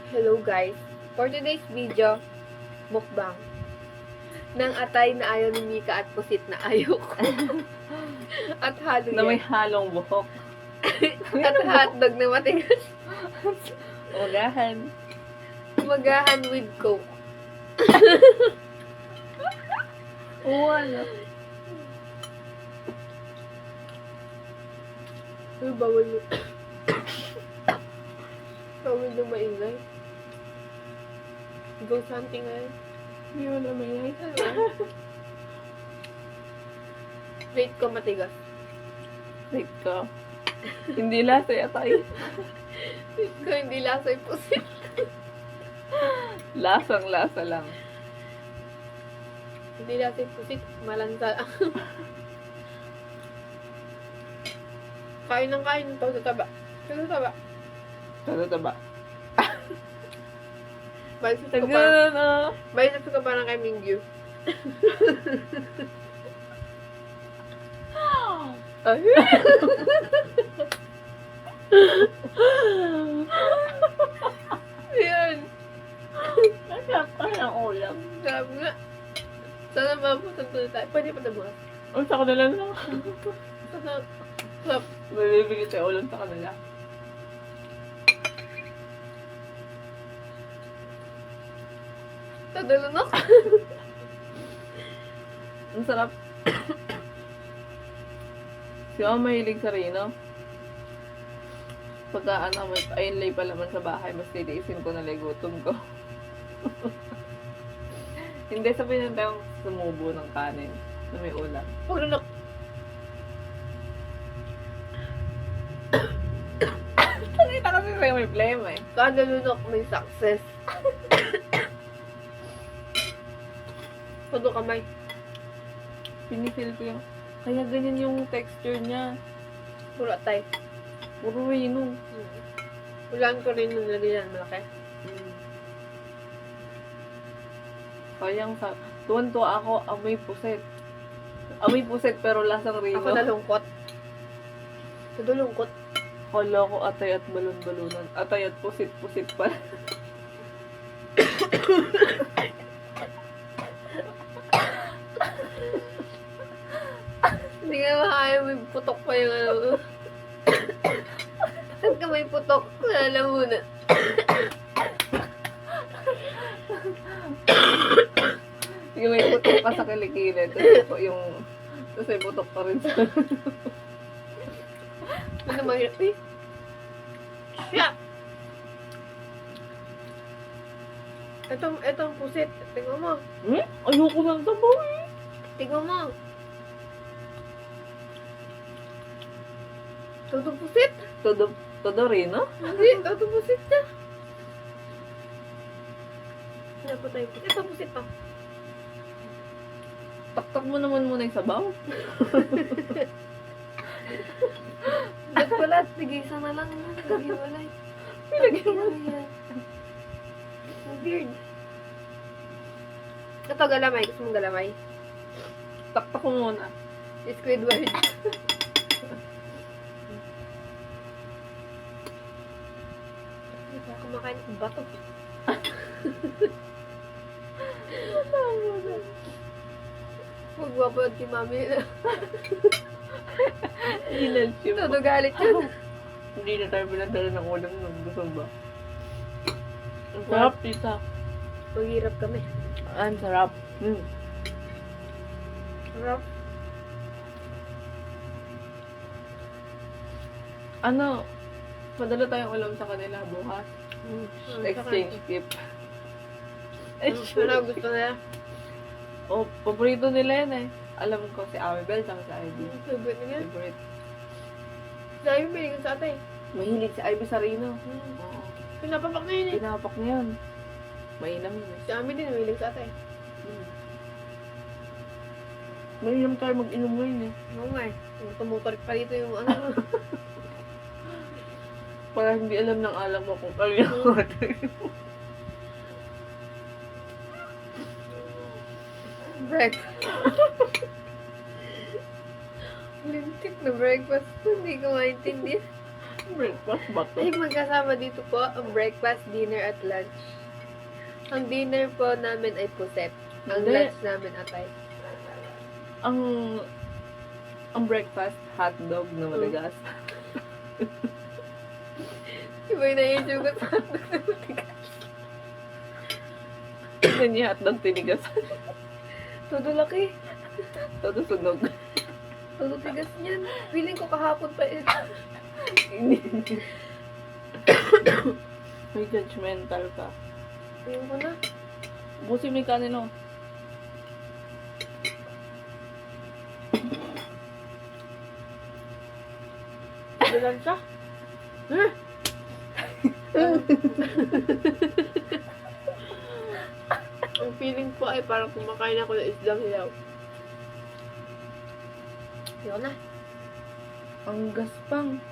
Hello guys, for today's video, mukbang ng atay na ayaw ni Mika at pusit na ayaw ko. At halo Na may yan. halong buhok. At hotdog na matigas. Ugahan. Magahan with coke. Oo, ano? Uy, bawal mo. Bawal na maingay. Go something ngayon. Hindi mo na may Rate ko matigas. Wait ko. Hindi lasa yatay. Rate ko hindi lasa yung pusit. Lasang-lasa lang. Hindi lasa yung pusit. Malansa. Kain ng kain. Ito sa taba. Ito sa taba. Taba. Balisip ko pa. Tagalan na. Balisip ko pa ng kay Mingyu. Ay. Ayan. Nasyak pa ng ulam. Grabe nga. Sana mabutan to tayo. Pwede pa tabukas. O, sa kanila na. Sana. Sarap. Bibigyan tayo ulam sa kanila. Tadalunok. Ang sarap. Si Mama mahilig sa Rino. Pagka ayun lay pa naman sa bahay, mas titiisin ko na lang gutom ko. Hindi, sabihin natin tayong sumubo ng kanin na may ulam. Pagdunok. Nakita kasi sa'yo may problema eh. Kadalunok may success. Todo kamay. Pinifeel ko yung... Kaya ganyan yung texture niya. Puro atay. Puro Rino. Ulan ko rin nung lagyan malaki. Kayang sa... Tuwan-tuwa ako, amoy puset. Amoy puset pero lasang Rino. Ako nalungkot. Todo lungkot. Kala ko atay at balon-balunan. Atay at pusit-pusit pala. Hindi nga makaya may putok pa yung ano. Saan ka may putok? Lala muna. Yung may putok pa sa kilikili. Tapos yung... Tapos may putok pa rin sa... Ano mahirap eh? Siya! Itong pusit. Tingnan mo. Ayoko ng sabaw eh. Tingnan mo. Todo pusit. Todo Rino? Hindi, todo pusit niya. Wala pa tayo pusit. Ito pusit pa. Taktak mo naman muna yung sabaw. Ba't pala? Tigisa na lang. Nagiwalay. Pinag-iwalay. Ang weird. Ito galamay. Gusto mong galamay? Taktak mo muna. Squidward. Kumakain ng bato. Magwapad si mami. Inalchip. Todo galit yun. Hindi na tayo pinadala ng ulam ng gusto ba? Ang sarap, tita. Maghirap kami. Ang sarap. Sarap. Ano, padala tayong ulam sa kanila bukas. Exchange gift. Ano gusto nila? Oh, paborito nila yan eh. Alam ko si Amabel saka si Ivy. Favorite nila? Favorite. Sabi mo, pinigil sa atay. Mahilig si Ivy sa Rino. Oo. Pinapapak na yun eh. Pinapak niya yun. Mainam yun eh. Si Ami din, mahilig sa atay. Mainam tayo mag-inom ngayon eh. Oo nga eh. Tumuturik pa dito yung ano. Para hindi alam ng alam mo kung ano yung Breakfast. Lintik na breakfast. Hindi ko maintindihan. Breakfast ba to? Ay, magkasama dito po ang breakfast, dinner, at lunch. Ang dinner po namin ay puset. Ang Hindi. lunch namin atay. Ang breakfast, hotdog na matigas. Iba yung na-issue ko sa hotdog na matigas. Tignan niya hotdog tinigas. Todo laki. Todo sunog. Todo tigas niyan. Feeling ko kahapon pa ito. May judgmental ka. Ayun ko na. Busi may kanino. Dalan siya. Ang feeling ko ay parang kumakain ako ng isdang hilaw. Ayun na. Ang gaspang.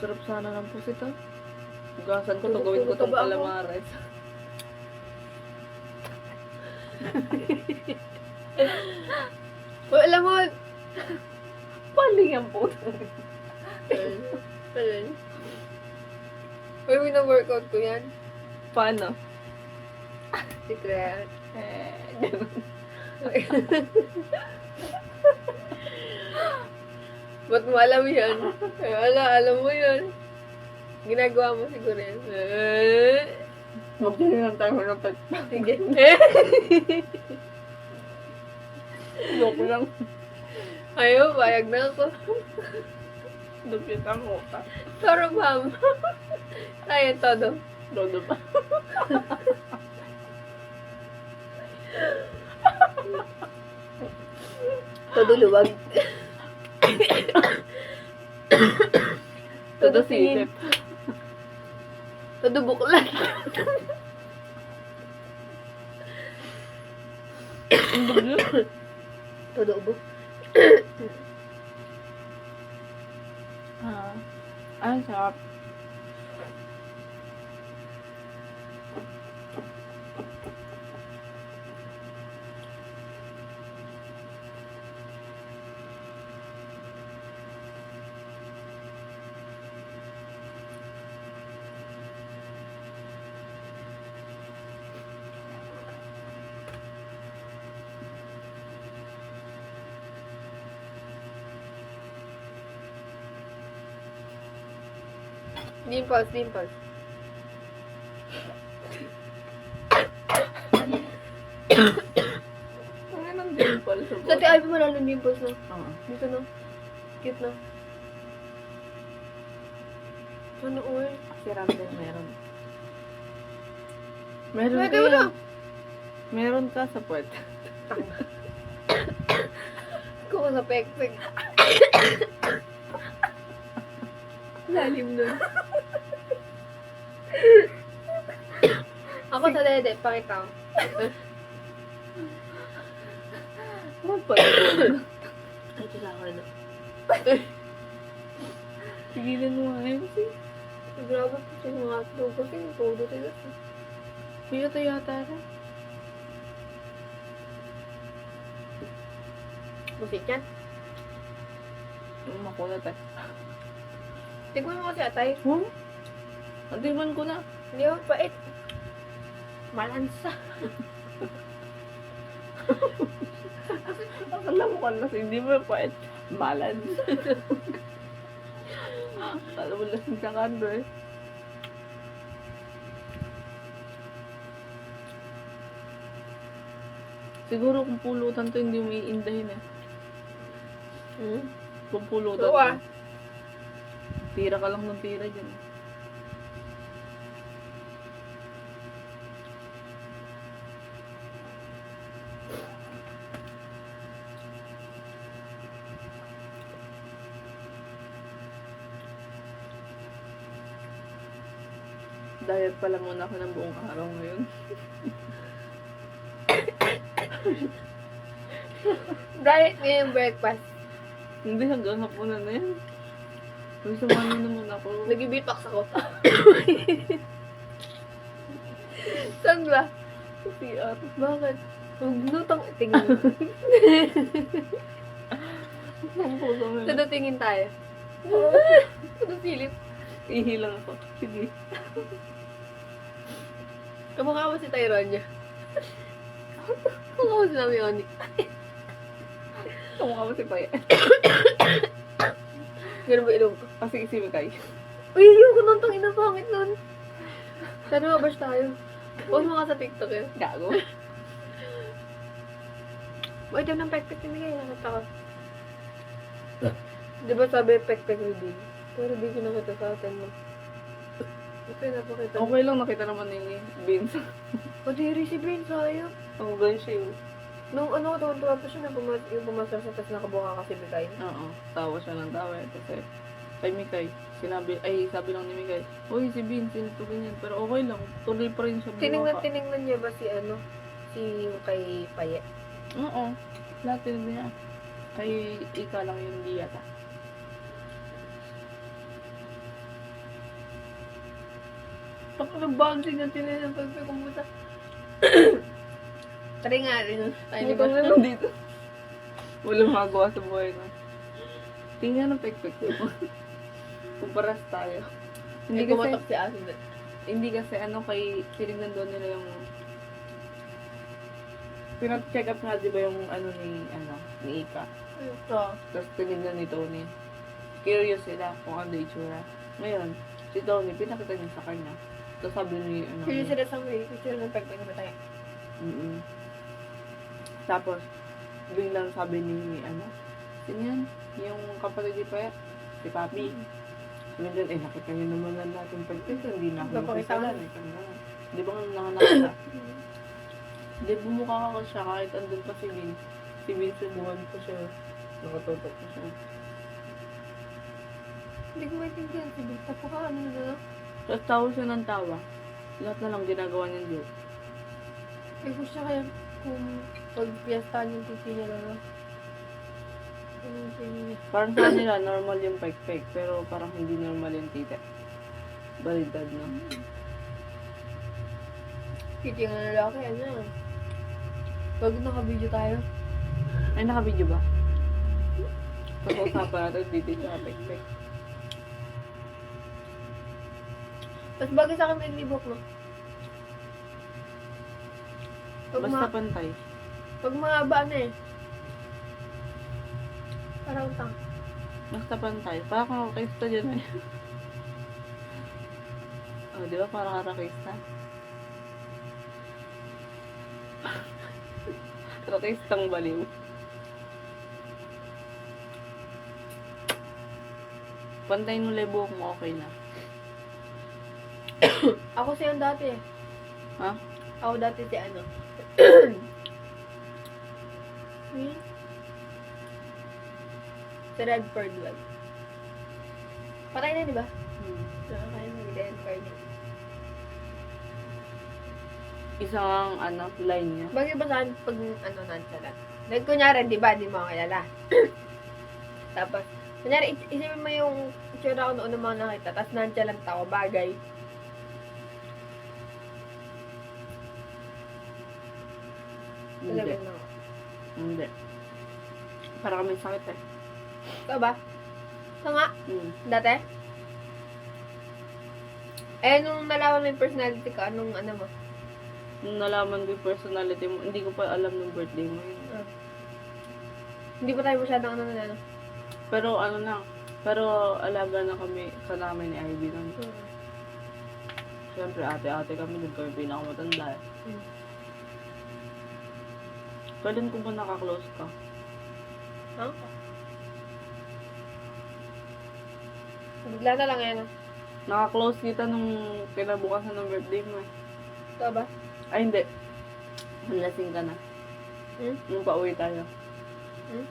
Sarap sana ng pusit ah. Gasan ko to, gawin ko tong Tulog-tulog ba ako? calamares. Uy, alam mo! Paling ang puto. Ayun. Uy, wina-workout ko yan. Paano? Secret. Ganun. Ba't mo alam yan? Ay, alam mo yan. Ginagawa mo siguro yan. Magdinilang tayo ng pet. Sige. Joke lang. Ayaw, bayag na ako. Lupit ako. Sorry, ma'am. Tayo todo. Dodo pa. Todo luwag. Todo silip. Todo buklat. Todo ubo. Ang sarap. Dimples, dimples. Ano nang dimple sa Sa ti ay malalo ng dimples no. Oo. Dito no. Cute no. Ano oy? Si Ramden meron. Meron Pwede ka mo na. yan. Meron ka sa puwet. Kuha sa pekpek. Lalim nun. Ako sa dede, pakita ko. Ano pa yun? Ito sa akin na. Pigilan mo nga yun. Grabe po sa mga hotdog kasi todo tigas. Kuya to yata rin. Busit yan. Yung makunat eh. Tignan mo kasi atay. Huh? Natiman ko na. Hindi ako pait. Malansa. Akala mo ka lasing, hindi mo pa balance. Akala mo lasing ka kando eh. Siguro kung pulutan to, hindi mo iindahin eh. Kung pulutan Oo, ah. to. Tira ka lang ng tira dyan. Diet pala muna ako ng buong araw ngayon. Diet ngayong breakfast. Hindi, hanggang hapunan na yan. Gusto mo naman ako. Nag-beatbox ako. Saan ba? CR. Bakit? Huwag lutang tingin. Ang puso mo. Todo tingin tayo. Todo silip. Ihilang ako. Sige. Kamukha mo si Tyronia. Kamukha mo si Nami Onyx. Kamukha mo si Paya. Ganun ba ilong ko? Kasi si Mikay. Uy, yung kunong tong inapangit nun. Sana mabash tayo. Huwag mo nga sa TikTok yun. Gago. Uy, ito ng pek-pek ni Miguel. Nakita ko. Di ba sabi pek-pek reveal? Pero di ko nakita sa atin mo. Ito yung napakita. Okay lang, nakita naman ni Vince. Padiri si Ben, sayang. Ang gan siya yun. Nung ano, tuwan-tuwa pa siya na yung pumasok sa tas nakabuka kasi Miguel. Oo. Tawa siya ng tawa. Kasi kay Mikay, sabi lang ni Mikay, uy, si Vince, ito ganyan. Pero okay lang, tuloy pa rin siya buwaka. Tinignan niya ba si ano? Si yung kay Paye? Oo. Lahat tinignan niya. Kay Ika lang yung di yata. Pag-bouncing ang tinignan ng pagpikumbota. Tari nga rin. Tayo Butang na lang dito. Walang magawa sa buhay na. Tingnan ang pek-pek mo. Kumparas tayo. Hindi kumatok si Asin. Hindi kasi kay tinignan doon nila yung pinag-check up nga di ba yung ni Ika. Ito. Tapos tinignan ni Tony. Curious sila kung ano yung itsura. Ngayon, si Tony, pinakita niya sa kanya. Tapos sabi ni Sino sila sa may picture ng pagpag na tayo? Mm-mm. Tapos, biglang sabi ni, sino yan? Yung kapatid ni Paya, si Papi. Sabi niya, nakita niyo naman lang natin pagpito, hindi na ako Papakita magsasalan. mo. Di ba nga nanganak ka? Di bumukha ka siya kahit andun pa si Vince. Si Vince buwan pa siya. Nakatutok pa siya. Hindi ko maintindihan. Si Big Tapo ka, ano na? Tapos tawa siya ng tawa. Lahat na lang ginagawa niyang joke. Ay, gusto kaya kung pag-piestahan yung titi niya lang. Parang sa nila, normal yung pek-pek. Pero parang hindi normal yung tita. Balidad na. Titi nga lalaki, ano? Pag naka-video tayo. Ay, naka-video ba? Pag-usapan natin dito sa pek-pek. Tapos bagay sa akin may libok, no? Basta pantay. Pag mahaba na eh. Parang utang. Basta pantay. Parang kang rakista dyan eh. Oh, di ba? Parang kang rakista. Rakistang baliw. Pantayin mo lang yung buhok mo, okay na. Ako siya dati eh. Ha? Ako dati si ano. Si Redford Wag. Patay na, di ba? Nakakain mo si Redford. Isang line niya. Bagay ba saan pag nonchalant? Like, kunyari, di ba, di mo ako kilala. Tapos, kunyari, isipin mo yung itsura ko noon ng mga nakita, tapos nonchalant ako, bagay. Hindi. Talagang na ako. Hindi. Para kami sakit eh. Ikaw ba? Ito nga, Hmm. dati? Eh, nung nalaman mo yung personality ko, anong ano mo? Nung nalaman ko yung personality mo, hindi ko pa alam ng birthday mo yun. Hindi pa tayo masyadong ano. Pero pero alaga na kami sa namin ni Ivy nun. Siyempre ate-ate kami, doon kami pinakamatanda eh. Kailan ko ba naka-close ka? Ha? Bigla na lang yan. Naka-close kita nung kinabukasan ng birthday mo eh. Ito ba? Ay hindi. Lasing ka na. Hmm? Nung pauwi tayo. Hmm?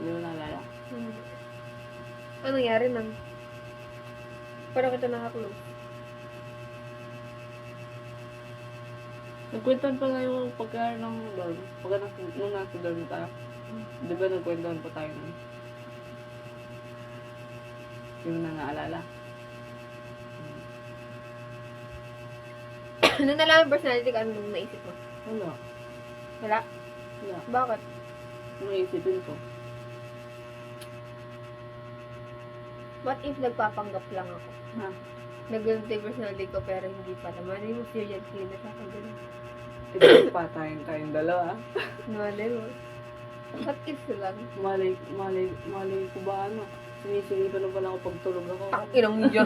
Hindi mo naalala. Anong nangyari nang? Parang kita nakaklose. Nagkwentuhan pa nga yung pagka ng dorm. Nung nasa dorm tayo. Di ba nagkwentuhan pa tayo nun? Hindi mo na naalala. Nung nalaman yung personality ko, anong naisip mo? Wala. Wala? Wala. Bakit? Ano isipin ko? What if nagpapanggap lang ako? Ha? Nag-ganun tayo personality ko pero hindi pala. Malay mo serial killer ako ganun. Ito tayong dalawa. Malay mo. What if lang? Malay ko ba ano? Sinisilipan na pala ako pag tulog ako. Ang inang niya.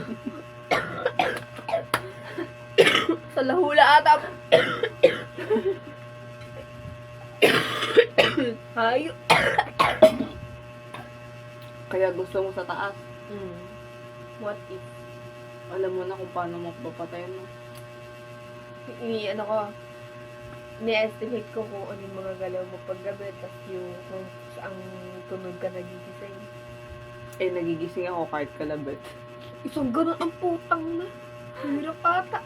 Sa lahula ata. Hayo. Kaya gusto mo sa taas. What if? Alam mo na kung paano mo papatayin mo. Ano ko, ni-estimate ko kung ano yung mga galaw mo paggabi, tapos yung kung ang tunog ka nagigising. Eh, nagigising ako kahit kalabit. Isang ganun ang putang na. Hirap ata.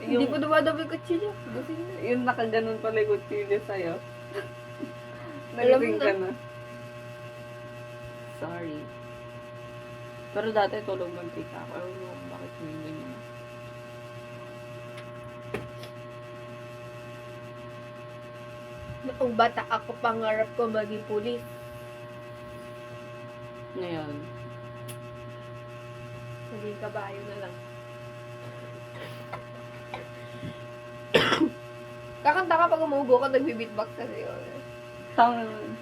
Hindi ko dumadami kutsilyo. Gising na. Yung nakaganon pala yung kutsilyo sa'yo. Alam mo Nagising na. ka na. Sorry. Pero dati tulog mantika ako. Ewan mo kung bakit hindi ganyan. Noong bata ako, pangarap ko maging pulis. Ngayon, Maging kabayo na lang. Kakanta ka pag umubo ka, nagbi-beatbox ka sa'yo. tama naman.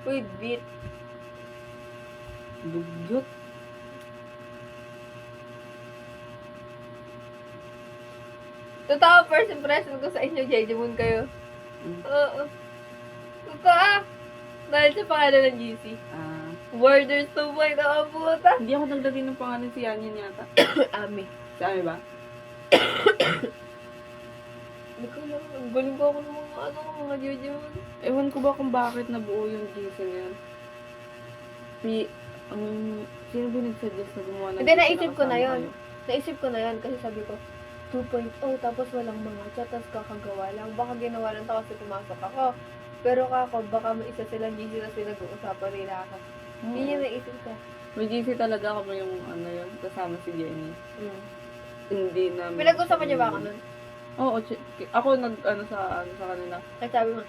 With beat. Dugyot. Totoo, first impression ko sa inyo, Jejemon kayo. Mm. Oo. Totoo. Dahil sa pangalan ng GC. Ah, Borders 2.0 ang puta. hindi ako naglagay ng pangalan si Yanyan yata. Ami. Si Ami ba? Hindi ko alam. Ang galing ko ako ng mga Jejemon. Ewan ko ba kung bakit nabuo yung GC na yan. Sino ba nag-suggest na gumawa ng Hindi, GC naisip ko na kasama yun. kayo? Naisip ko na yun kasi sabi ko, 2.0 tapos walang mga chat, tapos kakagawa lang. Baka ginawa lang to kasi pumasok ako. Pero kako, baka may isa silang GC tapos pinag-uusapan nila ako. Yun yung naisip ko. May GC talaga ako yung ano yun, kasama si Jenny. Mm. Hindi na... Pinag-usapan niya ba ako nun? Oo, ako sa kanila. Kasi sabi mo,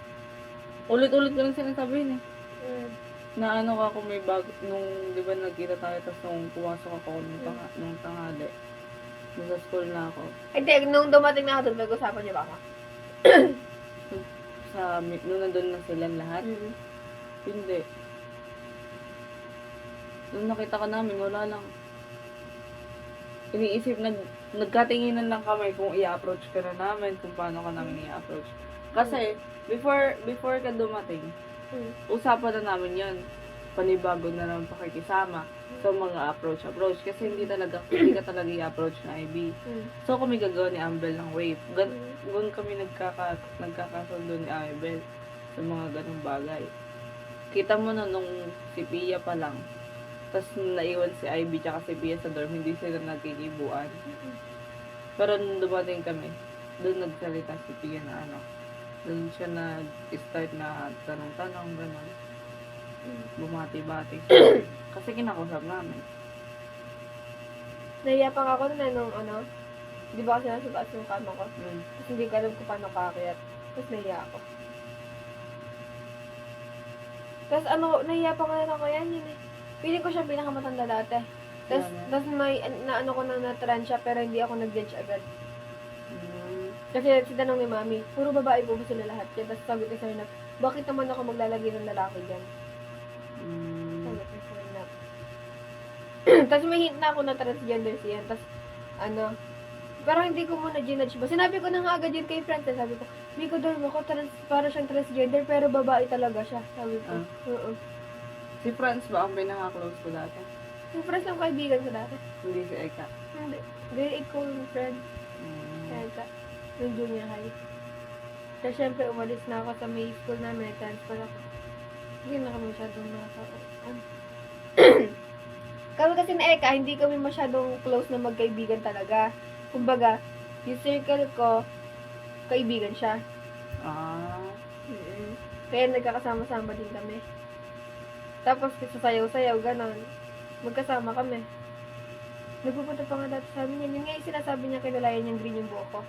Ulit-ulit ko lang sinasabi yun eh. mm, Na ano ako may bago, nung di ba nagkita tayo, tapos nung pumasok ako nung tanghali. Nung sa school na ako. hindi, nung dumating na ako doon, nag-usapan niya ba ako? Nung nandun na silang lahat. Mm. Hindi. Nung nakita ka namin, wala lang. Iniisip, nagkatinginan lang kami kung i-approach ka na namin, kung paano ka namin i-approach. Kasi, before ka dumating, Mm. usapan na namin yon, panibago na lang pakikisama sa mga approach. Kasi hindi ka talaga i-approach na IB. Mm. So, kami gagawa ni Ambel ng wave. Mm. Doon kami nagkakasundo ni Ambel sa mga ganung bagay. Kita mo na nung si Pia pa lang, tapos naiwan si IB tsaka si Pia sa dorm, hindi sila nagkikibuan. Pero nung dumating kami, doon nagsalita si Pia na ano, doon siya nag-start na tanong-tanong, gano'n. Bumati-bati. Kasi kinakausap namin. Nahiya pa ako nun nung ano, di ba kasi nasa taas yung kama ko? Yun. Tapos hindi ko alam kung paano kaakyat. Tapos nahiya ako. Tapos ano, nahiya pa nga ako yan yun eh. Piling ko siya pinakamatanda dati. Tapos may, ano ko na na-trans siya pero hindi ako nag-judge agad. Kasi sinanong ni Mami, puro babae po ba sila lahat yan? Tapos sabi ko sa'yo na, bakit naman ako maglalagay ng lalaki dyan? Sabi ko sa'yo na. Tapos may hint na ako na transgender siya. Tapos, ano, parang hindi ko muna ginudge ba? Sinabi ko na nga agad yun kay Frances. Sabi ko, Miko Dorm ako, para siyang transgender, pero babae talaga siya. Sabi ko, oo. Si Franz ba ang pinaka-close ko dati? Yung friends lang kaibigan ko dati. Hindi si Eka. Hindi. Grade 8 ko yung friend. Kaya ka, yung junior high. Kasi syempre, umalis na ako sa may school namin. Transfer ako. Hindi na kami masyadong kami kasi na Eka, hindi kami masyadong close na magkaibigan talaga. Kumbaga, yung circle ko, kaibigan siya. Kaya nagkakasama-sama din kami. Tapos, sasayaw-sayaw, ganon. Magkasama kami. Nagpupunta pa nga dati sa amin yan. Yun nga yung sinasabi niya, kilalayan niyang green yung buhok ko.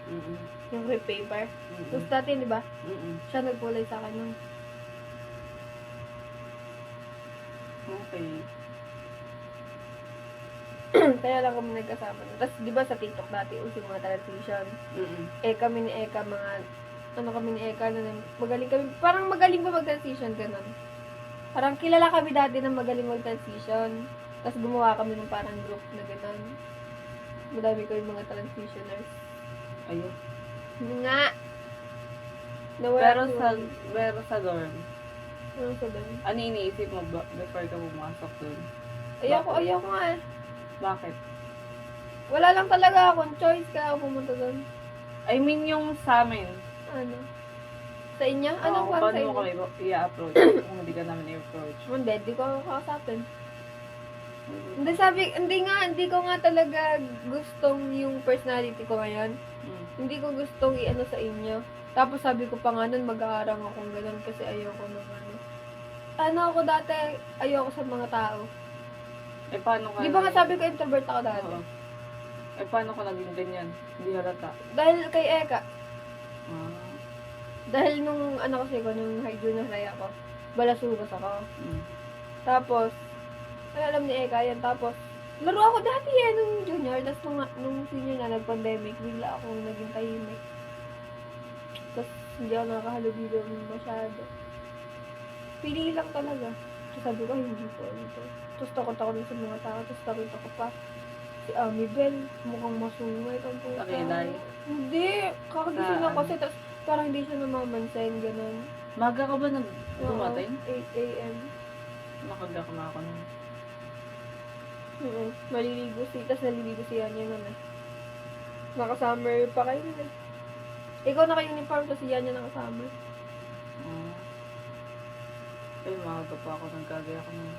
Yung crepe paper. Tapos dati, di ba? Siya nagkulay sa akin nun. Okay. Kaya lang kami nagkasama. Tapos, di ba sa TikTok dati, uso yung mga transition. Kami ni Eka, kami ni Eka, magaling kami, parang magaling pa mag-transition, ganun. Parang kilala kami dati na magaling mag-transition. Tapos gumawa kami ng parang group na ganun. Madami kami mga transitioners. Ayun. Yun nga. Nawala Pero sa dorm, ano sa doon? ano iniisip mo before ka pumasok dun? Ayoko nga eh. Bakit? Wala lang talaga akong choice kaya ako pumunta doon. I mean, yung sa amin. Ano? Sa inyo? Anong Oo, para sa paano mo inyo? kami i-approach kung hindi ka namin i-approach? Hindi, di ko ako kakasapin. Hindi ko nga talaga gustong yung personality ko ngayon. Hindi ko gustong i-ano sa inyo. Tapos sabi ko pa nga nun, mag-aarang akong ganun kasi ayoko nung ano. Ano ako dati, ayoko sa mga tao. Eh, paano ka? Di ba nga sabi ko introvert ako dati? Oo. Eh, paano ka naging ganyan? Hindi halata. Dahil kay Eka. Ah. Dahil nung ano kasi ko, nung high junior high ako, balasuros ako. Mm. Tapos, ay alam ni Eka yan. Tapos, laro ako dati nung junior. Tapos nung senior na nag-pandemic, bigla akong naging tahimik. Tapos, hindi ako nakakahalubilo masyado. Pili lang talaga. Tapos sabi ko, hindi ko ito. Tapos takot ako dun sa mga tao. Tapos nakita ko pa, si Ami Bell, mukhang masungay. Ang puta. Nakilay? Hindi. Kakagising ako kasi. Tapos parang hindi siya namamansin. Ganun. Maga ka ba Oo, dumating? 8 a.m. Nakaga ka na ako nun. Maliligo tapos naliligo si Yanya nun eh. Naka-summer pa kayo nun eh. Ikaw naka-uniform, tapos si Yanya naka-summer. Ah. Ay, maaga pa ako. Nagkagaya ako nun.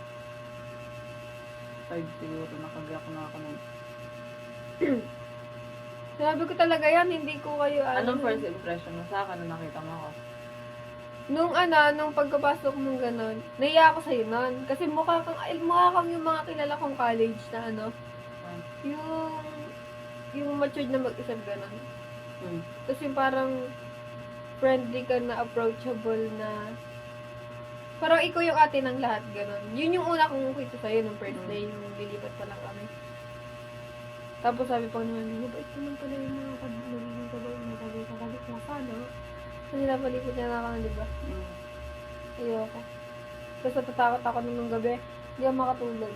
5 siguro. Nakagaya ko na ako nun. Sabi ko talaga yan, hindi ko kayo Anong first impression mo sa akin na nakita mo ako? Nung pagkapasok mong ganun, naiya ako sa'yo nun. Kasi mukha kang yung mga kilala kong college na ano, yung matured na mag-isip ganun. Tapos yung parang friendly ka na, approachable na, parang ikaw yung ate ng lahat, ganun. Yun yung una kong kita sa'yo nung first day, nung lilipat pa lang kami. Tapos sabi pa naman, mabait naman pala yung mga nagiging kabay mo, sabi ko, kalit mo sana. Kasi napalipot niya na ako ng diba? Ayoko. Tapos natatakot ako nung gabi, hindi ako makatulog.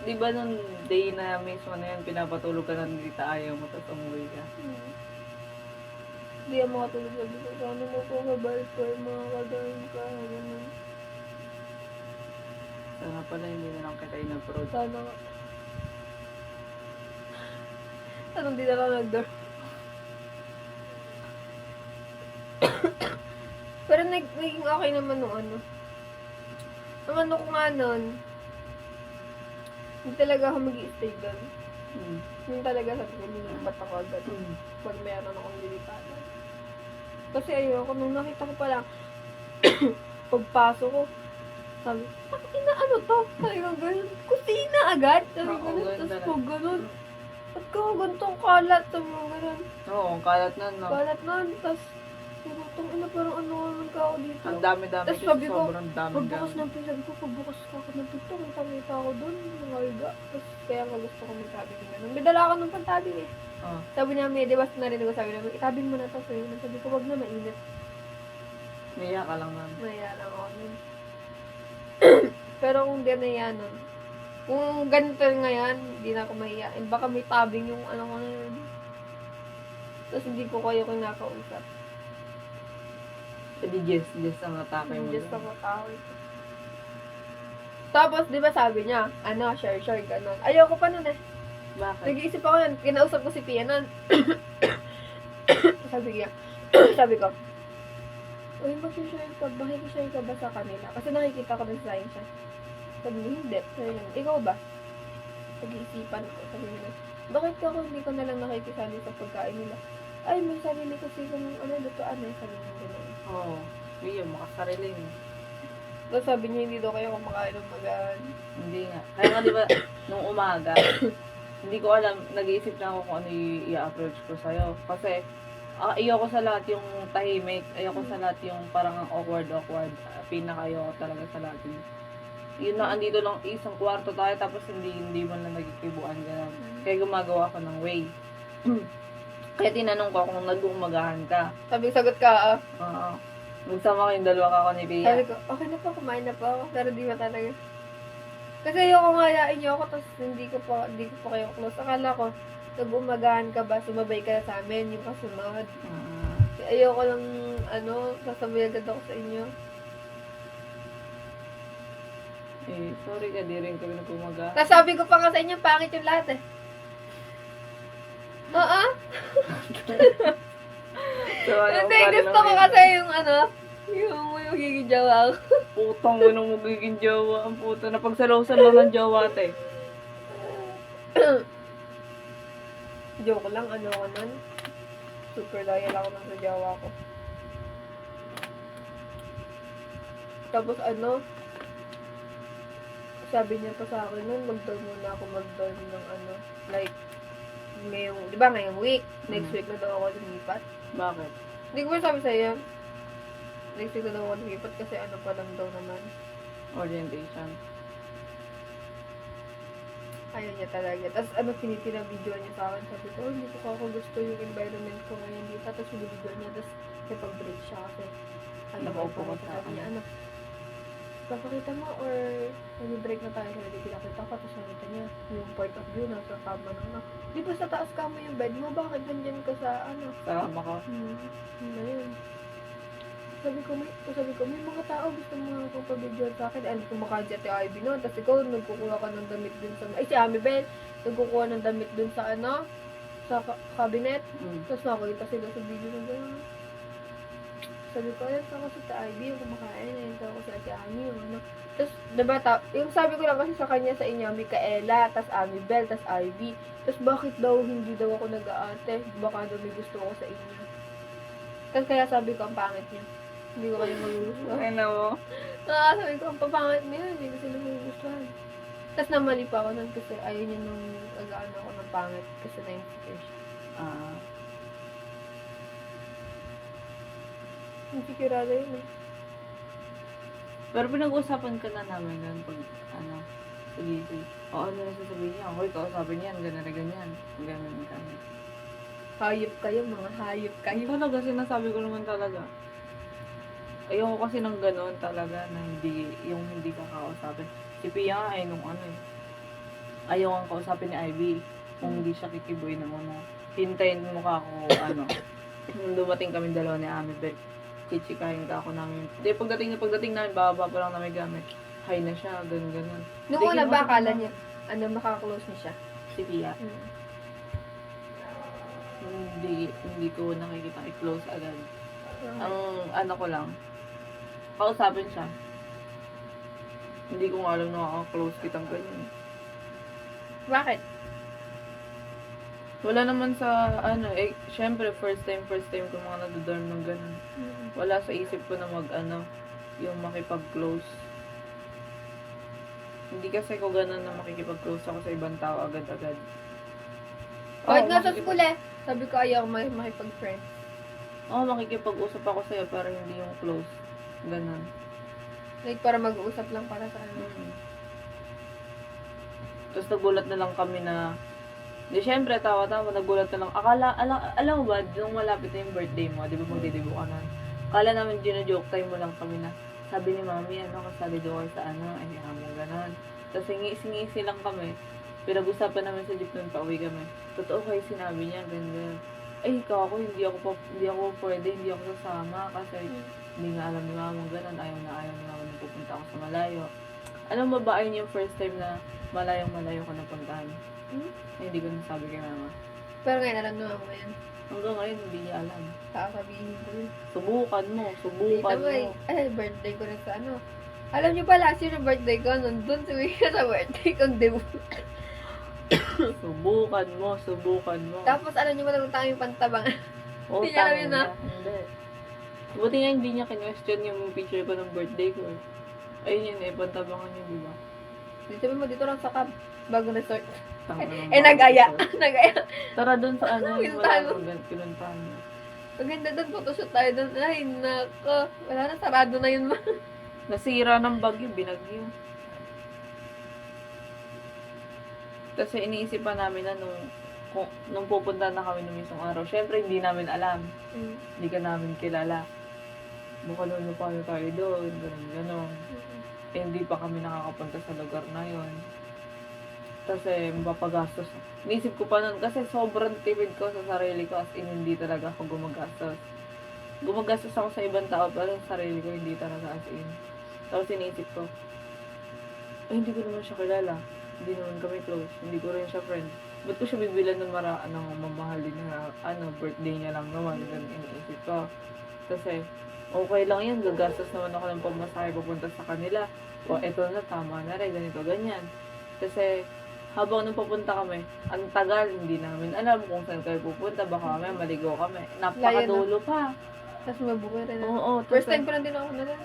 Di ba nung day na mismo na yun, pinapatulog ka na dito, ayaw mo, tapos umuwi ka? Hindi ako makatulog, sabi ko, sana mo po ka-viper, mga kadahin ka, ganun. Sana pala hindi na lang kita in-approach. Sana nga. Sana hindi na lang nag-door. Pero naging okay naman nung ano. Ang ano ko nga nun, hindi talaga ako mag-i-stay doon. Yung talaga sabi ko, lilipat ako agad. Pag meron akong lilipatan. Kasi ayoko, nung nakita ko pa lang, pagpasok ko, sabi ko, ano to? Sabi ko, ganun, kusina agad. Sabi ko, tapos po, ganun. Ba't ka ganitong kalat? Sabi ko, ganun. Oo, kalat na, no? Kalat na, tapos, itong ina, parang ano naman ka ako dito. Ang dami-dami Tapos kasi sabi ko, sobrang daming pagbukas gamit. ng pinto, sabi ko, pagbukas ka ako ng pinto, kita ako doon, nangarga. Tapos kaya nga gusto ko magtabi ng ganun. May dala ako ng pantabing eh. Oh. Sabi namin, di ba narinig ko, sabi namin, itabing mo na to sa'yo. Sabi ko, wag na mainit. Naiya ka lang nun. Naya lang ako nun. Pero kung di naya nun, kung ganito ngayon, hindi na ako mahihain. Baka may tabing yung ano ko na yun. Tapos hindi ko kayo kinakausap. Hindi just ang atake mo. Just ako tao ito. Tapos, di ba sabi niya, ano, share, ganun. Ayoko pa nun eh. Bakit? Nag-iisip ako yun. Kinausap ko si Pia nun. sabi ko, uy, mag-share ka, makikishare ka ba sa kanila? Kasi nakikita ko ng sign siya. Sabi niya, hindi. Sabi niya, ikaw ba? Nag-iisipan ko. Sabi niya, bakit ka hindi ko nalang nakikisali sa pagkain nila? Ay, may sarili kasi kung ano, lutoan eh. Sabi niya, gano'n. Oo. Yun, makasarili mo. Tapos sabi niya, hindi daw kayo kumakain ng magaan. Hindi nga. Kaya nga, di ba, nung umaga, hindi ko alam, nag-iisip na ako kung ano i-approach ko sa'yo. Kasi, ayoko sa lahat yung tahimik. Ayoko sa lahat yung parang awkward. Pinaka-ayoko talaga sa lahat yung Yun na, andito lang isang kwarto tayo, tapos hindi man lang nagkikibuan, gano'n. Kaya gumagawa ako ng way. Kaya tinanong ko kung nag-uumagahan ka. Sabi sagot ka, Oo. Magsama kayong dalawa ka ako ni Pia. sabi ko, okay na po, kumain na po ako. Pero di ba talaga? Kasi ayoko nga yain niyo ako, tapos hindi ko pa kayo close. Akala ko, nag-umagahan ka ba, sumabay ka na sa amin, yung kasunod. Ayoko lang, sasabay agad ako sa inyo. Sorry ka, di rin kami nag-umagahan. Tapos sabi ko pa nga sa inyo, pangit yung lahat eh. Oo. So, ayaw Hindi, pa rin gusto ko naman. kasi yung yung may magiging jowa ko. Putang mo nang magiging jowa. Ang puta, napagsalosan lang ng jowa, te. Joke lang, ano ko nun. Super loyal ako nun sa jowa ko. Tapos sabi niya pa sa akin nun, mag-dorm muna ako mag-dorm ng like, ngayong week, next week na daw ako lumipat. Bakit? Hindi ko ba sabi sa'yo? Next week na daw ako lumipat kasi pa lang daw naman. Orientation. Ayaw niya talaga. Tapos video niya sa akin. Sabi ko, hindi ko ako gusto yung environment ko ngayon dito. Tapos video niya, tapos napag-break siya kasi. Nakaupo ka sa sabi niya, papakita mo or mag-break na tayo. Hindi pinakita ko. Tapos nakita niya, yung point of view, nasa kama na. Di ba sa taas ka mo yung bed mo? Bakit nandyan ka sa Sama ka. Yun na yun. Sabi ko, may mga tao gusto mo akong pabidyoan sa akin. Ano kung makadya ti Ivy no? Tapos ikaw, nagkukuha ka ng damit dun sa... Ay, si Ami Bell, nagkukuha ng damit dun sa sa cabinet. Tapos nakakita sila sa video ng gano'n. Sabi ko, ayun, ako si Ate Ivy, yung kumakain. Ayun, ako si Ate Ami, yung Tapos, diba, yung sabi ko lang kasi sa kanya sa inyo, Micaela, tas Ami Bell, tas Ivy. Tapos, bakit daw hindi daw ako nag-aate? Baka daw may gusto ako sa inyo. Tapos, kaya sabi ko, ang pangit niya. Hindi ko kayo magugustuhan. Ano mo? Sabi ko, ang papangit mo yun, hindi ko sila magugustuhan. Tapos, namali pa ako nun kasi ayaw niya nung nag-ano ako ng pangit kasi na-insecure siya. Insecurado yun eh. Pero pinag-usapan ka na namin nun pag, sa GC. O ano na sasabihin niya? Hoy, kausapin niyan, gano'n na ganyan. Ganun kami. Hayop kayo, mga hayop kayo. Ayun talaga, sinasabi ko naman talaga. Ayoko kasi ng gano'n talaga na hindi ka kausapin. Si Pia nga nung ayaw ang kausapin ni Ivy kung hindi siya kikiboy ng hintayin mo ka ako, nung dumating kami dalawa ni Ami Beth, chichikahin ka ako namin. Di, pagdating namin, bababa pa lang namin gamit. Hi na siya, ganun. Nung una ba, akala niya, makaklose niya siya? Si Pia. Hindi ko nakikita i-close agad. Ang ko lang, kausapin siya. Hindi ko nga alam na close kitang ganyan. Bakit? Wala naman sa, syempre, first time ko mga nadodorm ng ganun. Wala sa isip ko na yung makipag-close. Hindi kasi ko ganun na makikipag-close ako sa ibang tao agad-agad. Kahit nga sa school sabi ko ayaw makipag-friend. Makikipag-usap ako sa'yo pero hindi yung close. Ganun. Like, para mag-uusap lang para sa Tapos nagulat na lang kami na, syempre, tawa-tawa, nagulat na lang. Alam mo ba, nung malapit na yung birthday mo, di ba magdidibo ka nun? Akala namin gino-joke time mo lang kami na, sabi ni Mami, kasali daw kayo sa gano'n. Tapos singi lang kami. Pinag-usapan namin sa jeep nun, pauwi kami. Totoo kayo sinabi niya, ganyan. Ay, ikaw ako, hindi ako pwede, hindi ako sasama kasi hindi nga alam ni Mama gano'n, ayaw ni Mama na pupunta ako sa malayo. Alam mo ba, ayun yung first time na malayong-malayo ka na puntahan? Ay, hindi ko nasabi kay Mama. Pero ngayon, alam naman mo yan. Hanggang ngayon, hindi niya alam. Sasabihin ko yun. Subukan mo. Birthday ko rin sa Alam niyo pa, last year na birthday ko, nandun si Wika sa birthday kong debut. Subukan mo. Tapos, alam niyo ba, nagtang yung pantabang. Hindi niya alam yun, Hindi. Buti nga hindi niya kinwestiyon yung picture ko ng birthday ko. Ayun yun, pantabangan niya, di ba? Dito mo, dito lang sa cab. Bagong resort. Tama nag-aya. Tara dun sa Pinuntahan mo. Pinuntahan mo. Maganda doon, photoshoot tayo doon. Ay, nako. Wala na, sarado na yun. Nasira ng bagyo, binagyo. Kasi iniisip pa namin na nung pupunta na kami nung mismong araw, syempre hindi namin alam. Mm. Hindi ka namin kilala. Baka naman paano tayo doon, gano'n. Eh, hindi pa kami nakakapunta sa lugar na yon. Kasi mapapagastos. Iniisip ko pa nun, kasi sobrang tipid ko sa sarili ko, as in hindi talaga ako gumagastos. Gumagastos ako sa ibang tao, pero sa sarili ko hindi talaga as in. Tapos iniisip ko, ay hindi ko naman siya kilala. Hindi naman kami close. Hindi ko rin siya friend. Ba't ko siya bibilan ng mamahalin na birthday niya lang naman. Ganun iniisip ko. Kasi, okay lang yan. Gagastos naman ako ng pamasahe pupunta sa kanila. O, eto na, tama na rin. Ganito, ganyan. Kasi, habang nung papunta kami, ang tagal, hindi namin alam kung saan kayo pupunta. Baka kami, maligaw kami. Napakadulo pa. Tapos mabuhay rin. Oo. First time ko lang din ako na lang.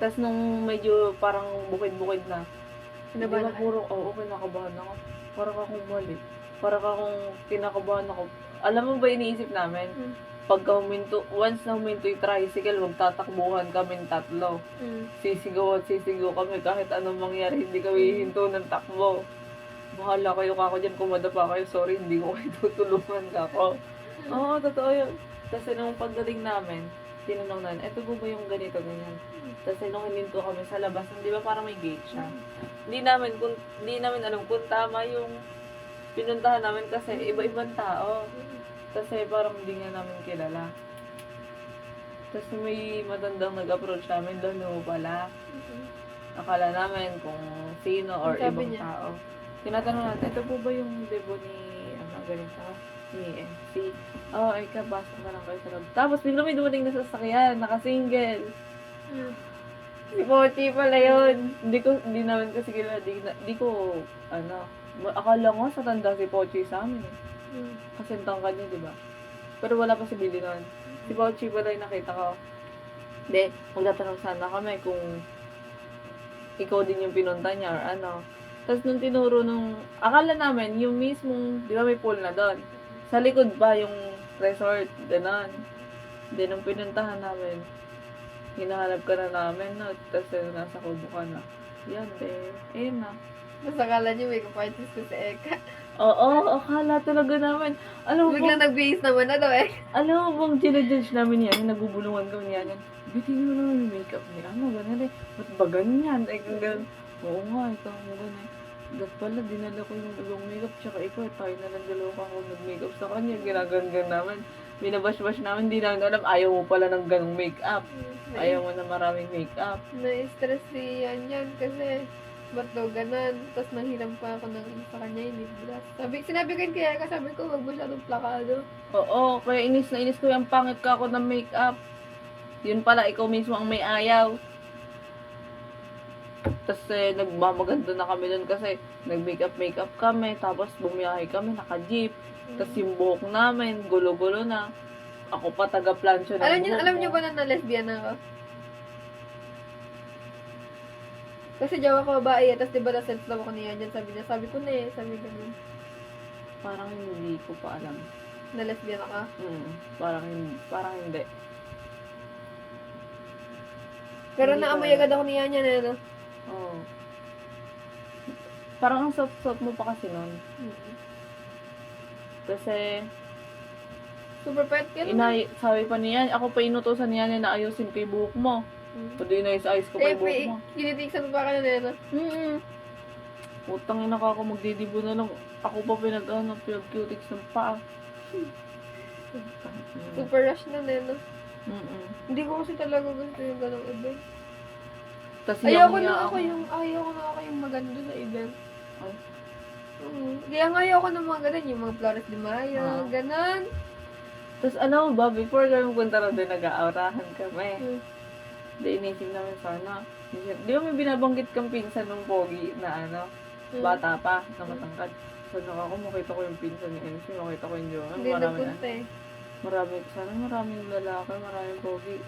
Tapos nung medyo parang bukid-bukid na, Kinabahan Di ba puro, oo, kinakabahan ako. Para ka akong mali. Para ka akong kinakabahan ako. Alam mo ba iniisip namin? Pagka once na huminto yung tricycle, magtatakbuhan kami tatlo. Sisigaw at sisigaw kami kahit anong mangyari, hindi kami hihinto ng takbo. Bahala kayo kako dyan, kumada pa kayo. Sorry, hindi ko kayo tutulungan kako. Oo, totoo yun. Kasi nung pagdating namin, tinanong namin, eto po ba yung ganito, ganyan? Kasi nung hininto kami sa labas, di ba parang may gate siya? Hindi namin alam kung tama yung pinuntahan namin kasi iba-ibang tao. Kasi parang hindi nga namin kilala. Tapos may matandang nag-approach namin, doon mo pala. Akala namin kung sino or Sabi ibang niya? tao. Tinatanong natin, ito po ba yung debo ni, ganito, ni MC? Oo, ay ka, basta ka lang kayo sa loob. Tapos bigla may dumating na sasakyan, naka-single. Si Pochi pala yun. Hindi namin kasi kilala, akala ko sa tanda si Pochi sa amin eh. Kasi ang tangkad niya, di ba? Pero wala pa si Billy noon. Si Pochi pala yung nakita ko. Hindi, magtatanong sana kami kung ikaw din yung pinunta niya or ano. Tapos nung tinuro akala namin, yung mismong, di ba may pool na doon? Sa likod ba yung resort, gano'n. Then nung pinuntahan namin, hinahanap ka na namin, no? Tapos nasa kubo ka na. Yan, ayun na. Tapos akala niyo may kapartist ko sa Eka. Oo, akala talaga namin. Alam mo, Biglang nag-base naman na daw eh. alam mo bang ginajudge namin yan, nagubulungan kami niyan. Bitin mo naman yung makeup niya. Ano, ganun eh. Ba't ba ganyan? Ay, kung ganun. Oo nga, ikaw mo ganun eh. Dat pala, dinala ko yung ibang makeup, tsaka ikaw, tayo na lang dalawa ka ako nag-makeup sa kanya. Ginagangan namin. Binabash-bash namin, di namin alam, ayaw mo pala ng ganong makeup. Ayaw mo na maraming makeup. Na-stress si Yan kasi ba't daw ganun? Tapos nanghiram pa ako ng sa kanya, hindi bilas. Sinabi ko yun kaya sabi ko, wag masyadong plakado. Oo, kaya inis na inis ko yung pangit ka ako ng makeup. Yun pala, ikaw mismo ang may ayaw. Tapos nagmamaganda na kami doon kasi nag-makeup kami, tapos bumiyahe kami, naka-jeep. Tapos yung buhok namin, gulo-gulo na. Ako pa taga-plansyo ng Alam buhok niyo mo. ba na lesbian ako? Kasi jawa ko babae, tapos diba na-sense love ako niya dyan, sabi ko na eh, sabi ganun. Parang hindi ko pa alam. Na lesbian ako. Parang hindi. Pero Hindi naamoy ko agad ako niya niya na ano. Oo. Parang ang soft-soft mo pa kasi nun. Kasi, Super pet ka naman. sabi pa niya, ako pa inutosan niya na ayusin ko yung buhok mo. Pwede na ayos ko pa yung buhok mo. Kinitiksan mo pa ka na ano. Utang ina ka ako, magdidibo na lang. Ako pa pinag-cutics ng paa. Super rush na ano. Mm-mm. Hindi ko kasi talaga gusto yung ganong event. Tas Ayoko na ako yung maganda sa event. Ay. Kaya nga ayoko ng mga ganun, yung mga Flores de Mayo, ganun. Tapos ano ba, before kami punta rin doon, nag-aurahan kami. Di inisip namin sana. Di ba may binabanggit kang pinsan ng pogi na bata pa, na matangkad. Sana ako, makita ko yung pinsan ni MC, makita ko yung jowa. Hindi napunta eh. Sana maraming lalaki, maraming pogi.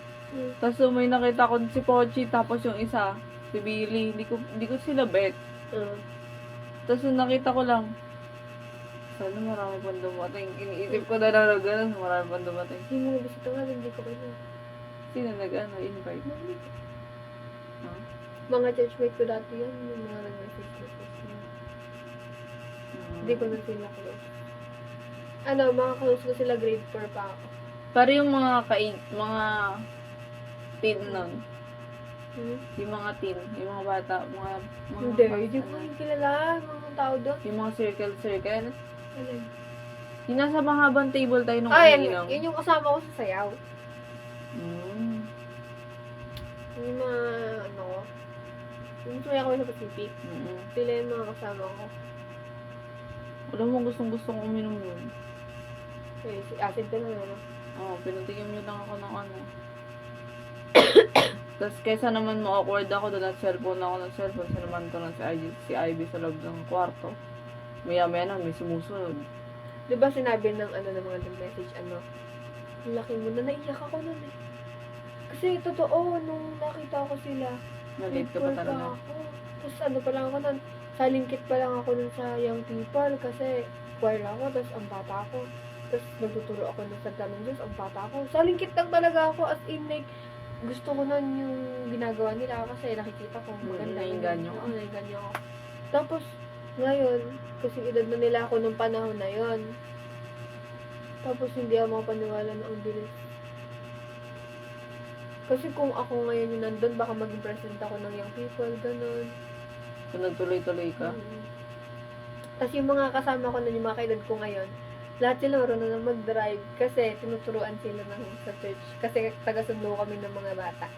Tapos may nakita ko si Pochi, tapos yung isa, si Billy. Hindi ko sila bet. Tapos yung nakita ko lang, sana marami pang dumating. Iniisip ko na lang gano'n, marami pang dumating. Hindi mo gusto nga, hindi ko kayo. Sino invite? Mga churchmate ko dati yan, yung mga nag-message ko. Hindi ko na sila close. Ano, mga close ko sila grade 4 pa ako. Pero yung mga mga teen nun. Yung mga teen, yung mga bata, mga Hindi, mas- hindi ko yung kilala, mga tao doon. yung mga circle. Ano yun? Yung nasa mahabang table tayo nung Ay, umiinom. yun yung kasama ko sa sayaw. Mm. Yung mga, ano ko. Yung sumaya kami sa Pacific. Mm. Sila yung mga kasama ko. Alam mo, gustong uminom yun. Eh, si acid ka na, ano? Oo, pinuntingin niyo lang ako ng ano. Tapos kaysa naman ma-awkward ako doon at cellphone ng cellphone, sinaman ko lang si Ivy sa loob ng kwarto. Maya-maya na, may sumusunod. Di ba sinabi ng ano ng mga nag-message, ano, ang laki mo na, naiyak ako nun eh. Kasi totoo, nung nakita ko sila, Na-late ka pa nag-work talaga. ako. Tapos ano pa lang ako nun, salingkit pa lang ako nun sa young people kasi choir ako, tapos ang bata ko. Tapos nagtuturo ako nun sa ganun Diyos, ang bata ko. Salingkit lang talaga ako, as in like, gusto ko nun yung ginagawa nila kasi nakikita ko maganda. Naiinganyo ka. Oo, naiinganyo ako. Tapos, ngayon, kasi edad na nila ako nung panahon na yon. Tapos hindi ako makapaniwala na ang bilis. Kasi kung ako ngayon yung nandun, baka maging president ako ng young people, ganun. Kung nagtuloy-tuloy ka. Tapos yung mga kasama ko na yung mga kaedad ko ngayon, lahat sila marunong na mag-drive kasi tinuturuan sila ng sa church. Kasi taga-sundo kami ng mga bata.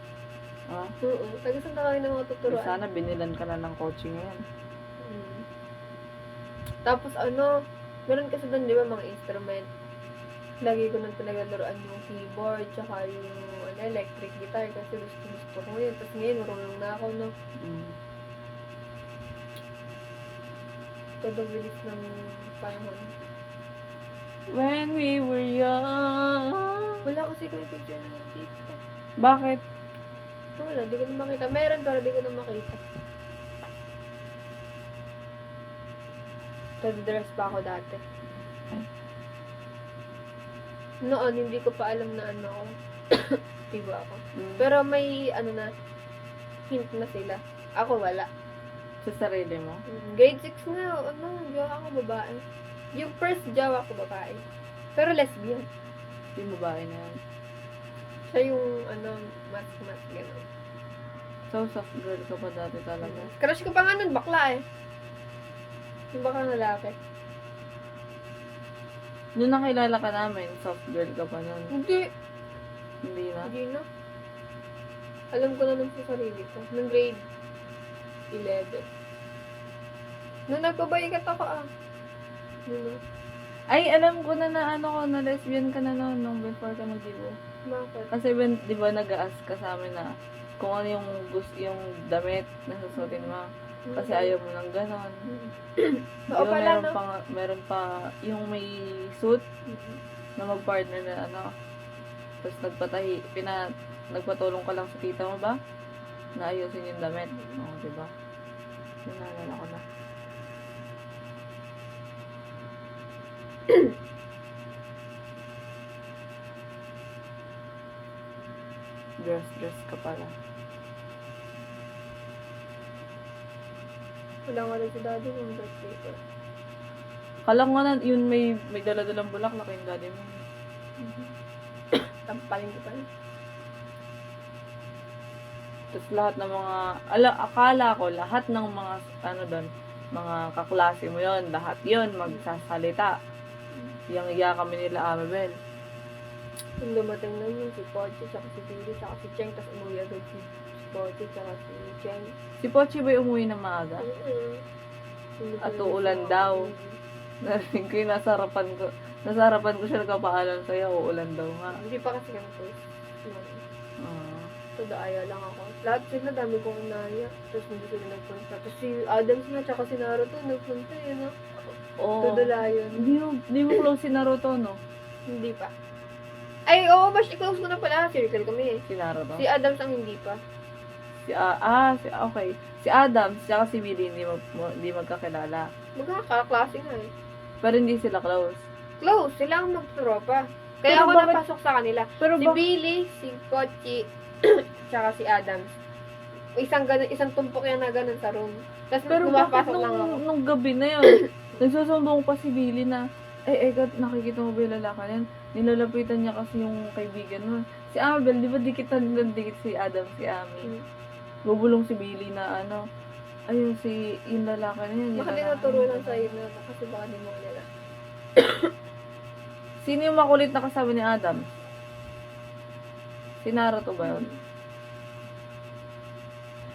Ah, Oo, taga-sundo kami ng mga tuturuan. sana binilan ka na ng coaching ngayon. Tapos ano, meron kasi doon, di ba, mga instrument. Lagi ko nang pinaglaruan yung keyboard, tsaka yung electric guitar kasi gusto ko yun. Tapos ngayon, marunong na ako, no? Mm. Todo bilis ng panahon. When we were young. Wala kasi ko yung picture na dito. Bakit? Wala, di ko na makita. Meron pero di ko na makita. Nag-dress pa ako dati. Noon, hindi ko pa alam na ano ako. Tiba ako. Mm. Pero may, ano na, hint na sila. Ako wala. Sa sarili mo? Grade 6 na, ano, jowa ko babae. Yung first jowa ko babae. Pero lesbian. Yung babae na yan. Siya yung, ano, mas, gano'n. So, soft girl ka pa dati talaga. Crush ko pa nga nun, bakla eh. Yung bakang lalaki. Noong nakilala ka namin, soft girl ka pa nun. Hindi. Hindi na? Hindi na. Alam ko na nun sa sarili ko. Nung grade 11. Nung nagpabaikat ako Yun na. Ay, alam ko na ano ko, na lesbian ka na noon nung before ka mag-divo. Bakit? Kasi when, di ba, nag-ask ka sa amin na kung ano yung gusto, yung damit na susutin mo. Kasi ayaw mo ng ganon. Oo pala, no? Meron pa yung may suit na mag-partner na ano. Tapos nagpatulong ka lang sa tita mo ba? Na ayusin yung damit. Oo, di ba? Yung naalala ko na. Dress ka pala. Wala nga rin si daddy nung birthday ko. Kala ko na yun may dala-dalang bulaklak yung daddy mo. Tampalin ko pa rin. Tapos lahat ng mga, akala ko lahat ng mga, ano doon, mga kaklase mo yon, lahat yon magsasalita. Yang iya kami nila Amabel. Yung dumating na yun, si Pochi, tsaka si Billy, tsaka si Cheng, tapos umuwi agad si Pochi, tsaka si Cheng. Si Pochi ba umuwi ng maaga? At uulan daw. Narinig ko yung nasa harapan ko siya nagpapaalam sa'yo, uulan daw nga. Hindi pa kasi kami post. Ah. So, daaya lang ako. Lahat sila, dami kong inaya. Tapos hindi sila nagpunta. Tapos si Adams nga, tsaka si Naruto, nagpunta yun, no? Oo. Tudulayon. Hindi mo close si Naruto, no? Hindi pa. Ay, oo, mas i-close ko na pala. Circle kami eh. Si Naruto. Si Adams ang hindi pa. Okay. Si Adams, tsaka si Billy, hindi magkakilala. Magkakaklase nga eh. Pero hindi sila close. Close, sila ang magtropa. Kaya Pero ako bakit- napasok sa kanila. Pero Si Billy, si Kochi, tsaka si Adams. Isang tumpok yan na ganun sa room. Tapos Pero bakit lumapasok lang ako. nung gabi na yun? Nagsusumbong pa si Billy na, nakikita mo ba yung lalaki na yan? Nilalapitan niya kasi yung kaibigan mo. Si Amabel, di ba dikit si Adam, si Ami? Bubulong si Billy na ayun yung lalaki na yan. Baka tinuturo lang sa'yo na kasi baka di mo nila. Sino yung makulit na kasama ni Adam? Si Naruto ba yun?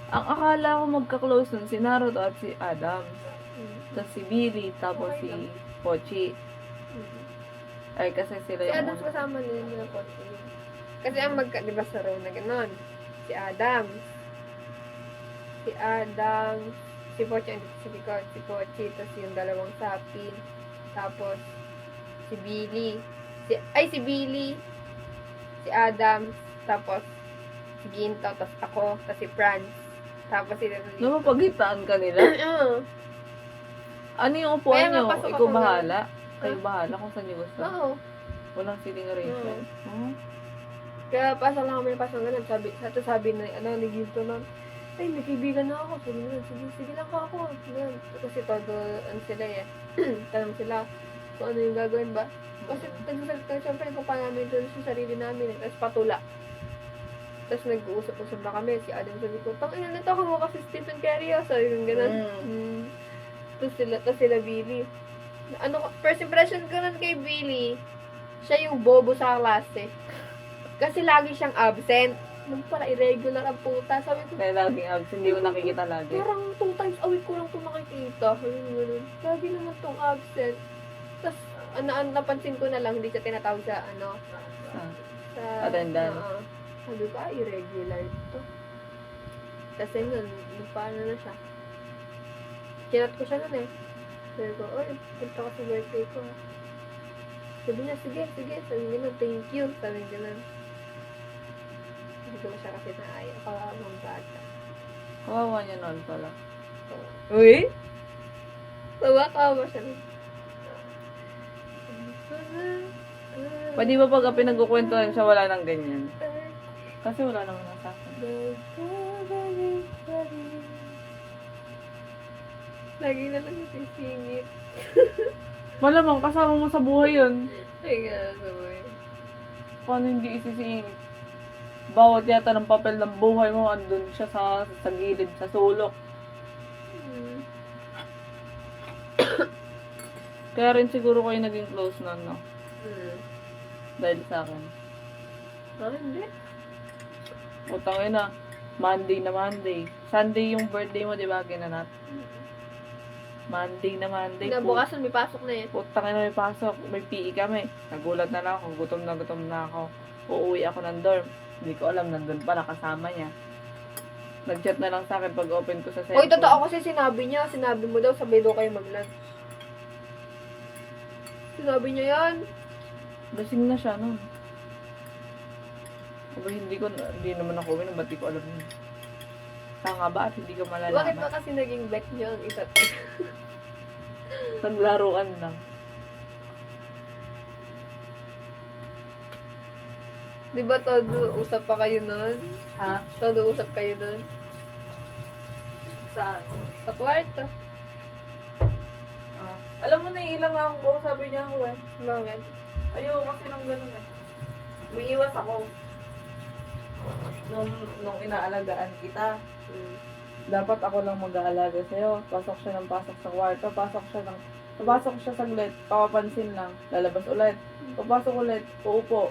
Ang akala ko magka-close nun, si Naruto at si Adam. Tapos si Billy, tapos Okay lang. si Pochi. Ay, kasi sila Si yung Adams kasama nila po. Kasi ang di ba sa row na gano'n? Si Adams. Si Pochi andito sa likod. Si Pochi, tapos yung dalawang sapin. Tapos, si Billy. Si Billy. Si Adams. Tapos, si Ginto. Tapos ako. Tapos si Franz. Tapos si Lito. Napapagitaan ka nila? Ano yung upuan Kaya nga, nyo? pasok Ikaw ako bahala. na- Kayo bahala kung saan nyo gusto. Oo. Walang sitting arrangement. Hmm? Kaya pasok lang kami pasok ganun. Sabi na, ni Ginto nun, ay, may kaibigan na ako. Sabi nila, sige lang ako. Ganun. Kasi todo, sila eh. Tanong sila kung ano yung gagawin ba. Kasi siyempre kung paano namin ito sa sarili namin. Tapos patula. Tapos nag-uusap-usap na kami. Si Adam sabi ko, ina nito ako mo kasi Stephen Curry. Sabi ko gano'n. Tapos sila Billy. First impression ko nun kay Billy, siya yung bobo sa klase. Kasi lagi siyang absent. Nung pala, irregular ang puta. Sabi ko, Kaya laging absent, hindi ko nakikita lagi. parang 2 times a week ko lang ito nakikita. Ganun. Lagi naman itong absent. Tapos, napansin ko na lang, hindi siya tinatawag sa, sa... Attendance. Sabi ko, irregular ito. Kasi nun, paano na siya. Kinat ko siya nun eh. Sabi ko, punta ka sa birthday ko. Sabi niya, sige. Sabi niya, thank you. Sabi niya, hindi ko siya kasi naaya. Kawawang bata. Kawawa niya noon pala. Uy? Kawawa siya. Pwede ba pag pinagkukwentuhan siya, wala nang ganyan? Kasi wala naman sa akin. Lagi na lang nasisingit. Malamang, kasama mo sa buhay yun. Ay, gagawin. Paano hindi isisingit? Bawat yata ng papel ng buhay mo, andun siya sa gilid, sa sulok. Kaya rin siguro kayo naging close na, no? Dahil sa akin. Hindi. Utangin na. Monday na Monday. Sunday yung birthday mo, di ba? Ginanat. Monday na Monday. Nabukasan, may pasok na eh. Putangin na may pasok. May PE kami. Nagulat na lang ako. Gutom na ako. Uuwi ako ng dorm. Hindi ko alam, nandun pala kasama niya. Nag-chat na lang sa akin pag open ko sa cellphone. Uy, totoo kasi sinabi niya. Sinabi mo daw, sabay daw kayo mag-lunch. Sinabi niya yan. Lasing na siya nun. Aba, hindi naman ako uwi, ba't di ko alam yun? Tanga ba at hindi ko Bakit malalaman? ba kasi naging bet niyo ang isa't isa? Naglaruan lang. Di ba todo usap pa kayo nun? Ha? Todo usap kayo nun? Saan? Sa kwarto. Alam mo na ilang ako, sabi niya ako eh. Bakit? Ayoko kasi nang ganun eh. Umiiwas ako. Nung inaalagaan kita, dapat ako lang mag-aalaga sa'yo. Pasok siya ng pasok sa kwarto, papasok siya saglit, papapansin lang, lalabas ulit. Papasok ulit, uupo.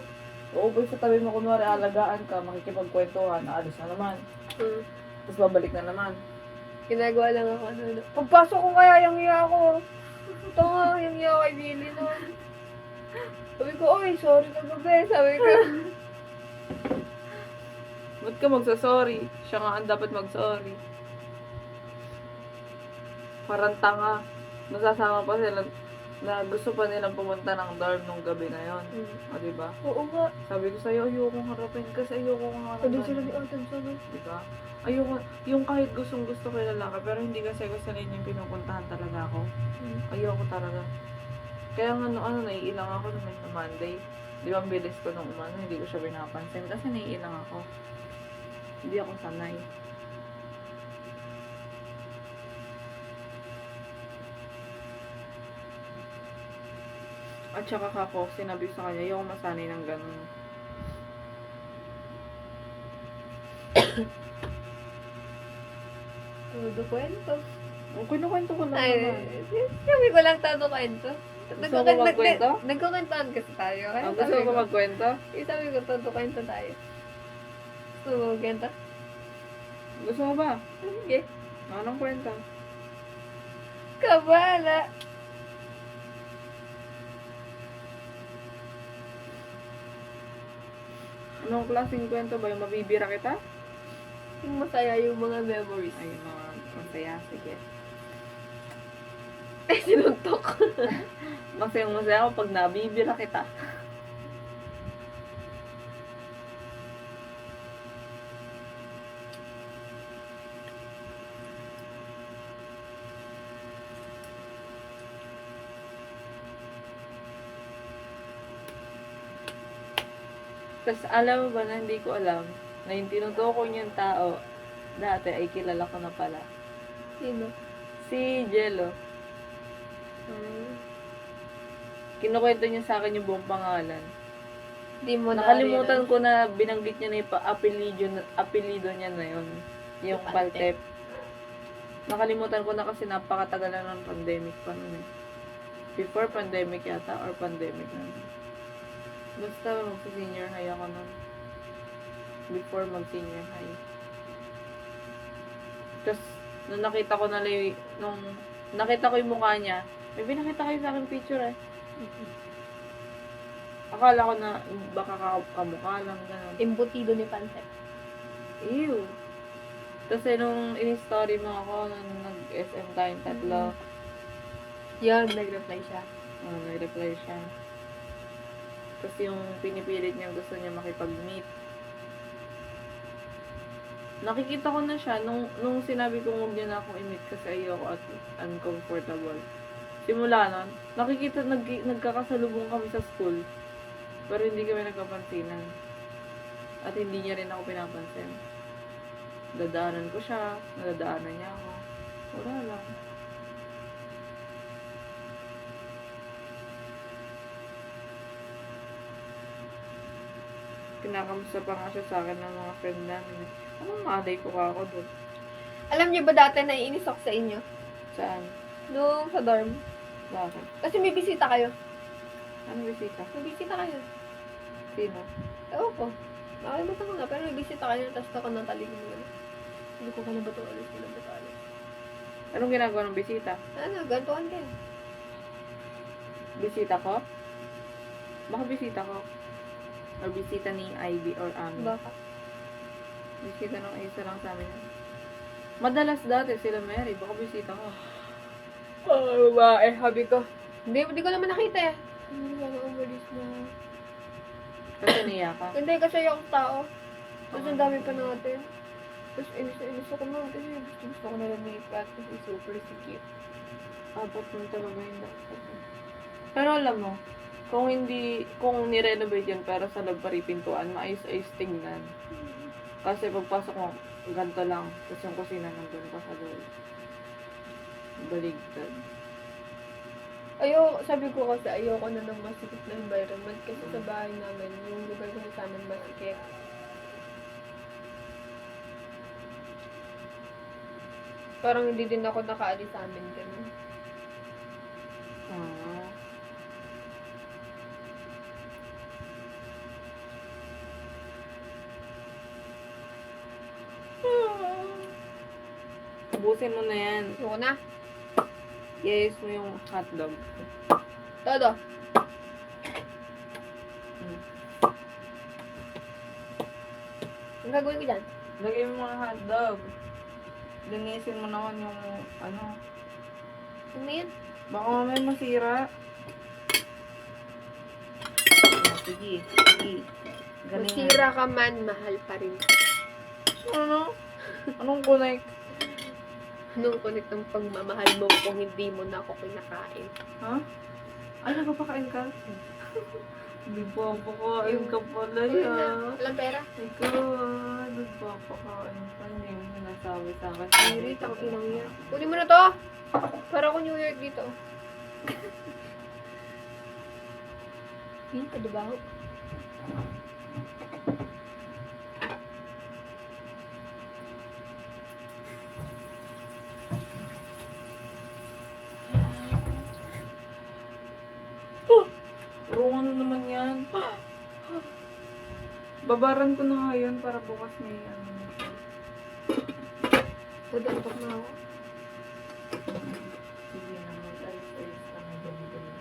Uupo sa tabi mo, kunwari alagaan ka, makikipagkwentuhan, naalis na naman. Tapos babalik na naman. Ginagawa lang ako pagpasok ko kaya yung iya ko. Ito nga, yung iya kay Billy nun. Sabi ko, sorry kagabi. Sabi ko. Ba't ka magsasorry? Siya nga ang dapat magsorry. Parang tanga. Nasasama pa sila na gusto pa nilang pumunta ng dorm nung gabi na yon. O, diba? Oo nga. Sabi ko sa'yo, ayokong harapin kasi ayokong harapin. Sabi sila ni Adam sana. Diba? Ayoko, yung kahit gustong gusto ko yung lalaki, pero hindi kasi gusto rin yung pinupuntahan talaga ako. Ayoko talaga. Kaya nga naiilang ako naman ng Monday. Di ba ang bilis ko nung umano, hindi ko siya pinapansin kasi naiilang ako. Hindi ako sanay. At saka kako, sinabi sa kanya, yung masanay ng ganun. Todo kwento. Ang kinukwento ko lang Ay, naman. sabi ko lang todo kwento. Gusto mo magkwento? Nagkukwentuhan kasi tayo. Kaya Gusto sabi mo ko, magkwento? sabi ko, todo kwento tayo. Gusto mo magkwento? Gusto mo ba? Sige. Anong kwento? Kabala. Anong klaseng kwento ba? Yung mabibira kita? Yung masaya yung mga memories. Ay, mga masaya. Sige. Ay, sinuntok. Masayang masaya ako pag nabibira kita. Tapos alam mo ba na hindi ko alam na yung tinutukoy niyang tao dati ay kilala ko na pala. Sino? Si Jello. Kinukwento niya sa akin yung buong pangalan. Di mo Nakalimutan ko na binanggit niya na yung apelido niya na yun. Yung Paltep. Paltep. Nakalimutan ko na kasi napakatagal na ng pandemic pa nun eh. Before pandemic yata or pandemic na. Basta mag-senior high ako nun. Before mag-senior high. Tapos, nung nakita ko na nung nakita ko yung mukha niya, may binakita kayo sa akin picture eh. Akala ko na baka kamukha lang, gano'n. Embutido ni Pansep. Ew. Tapos nung in-story mo ako, nung nag-SM tayong tatlo, Yan, nag-reply siya. may-reply siya. Tapos yung pinipilit niya, gusto niya makipag-meet. Nakikita ko na siya, nung sinabi ko huwag niya na akong i-meet kasi ayoko at uncomfortable. Simula nun, nagkakasalubong kami sa school. Pero hindi kami nagkapansinan. At hindi niya rin ako pinapansin. Dadaanan ko siya, nadadaanan niya ako. Wala lang. Kinakamusta pa nga siya sa akin ng mga friend namin. Anong malay ko ka ako doon? Alam niyo ba dati naiinis ako sa inyo? Saan? Nung sa dorm. Bakit? Kasi may bisita kayo. Ano bisita? May bisita kayo. Sino? Ewan ko. Nakalimutan ko na. Pero may bisita kayo. Tapos ako nang taligin mo na. Hindi ko ka na ba ito alis? Hindi ba ito alis? Anong ginagawa ng bisita? Ano, gantuan kayo. Bisita ko? Baka bisita ko. Or bisita ni Ivy or Ami. Baka. Bisita ng isa lang sa amin. Madalas dati sila Mary. Baka bisita ko. Oh, babae. Habi ko. Hindi ko naman nakita eh. Hindi ko na umalis na. Kasi niya ka. Hindi kasi yung tao. Tapos ang dami pa natin. Tapos inis na inis ako naman kasi gusto ko na lumipat. Kasi super sikip. Apat mo talaga yung dapat. Pero alam mo, kung ni-renovate yun pero sa loob pa rin pintuan, maayos-ayos tingnan. Kasi pagpasok mo, ganito lang. Tapos yung kusina nandun pa sa loob. Baligtad. Sabi ko kasi ayoko na ng masikip na environment kasi sa bahay namin, yung lugar kasi sa amin masikip. Parang hindi din ako nakaalis sa amin ganun. Ah. Ubusin mo na yan. Ayoko na. Yes mo yung hotdog. Todo. Ang gagawin ko dyan? Lagay mo mga hotdog. Linisin mo naman yung ano. Ano yan? Baka mamaya masira. Oh, sige. Galingan. Masira ka man, mahal pa rin. Ano? Anong connect? Anong connect ng pagmamahal mo kung hindi mo na ako kinakain? Ha? Ay, nagpapakain ka? Hindi pa pakain ka pala yan. Walang pera. Ikaw, nagpapakain ka. Hindi mo sinasabi sa akin. Irit, ang inang yan. Kunin mo na to. Para ako New York dito. Yun, kadabaho. Pero ano naman yan? Babaran ko na nga yun para bukas may ano na siya. Tadantok na ako. Sige na, mag-ayos-ayos ka na dumi-dumi.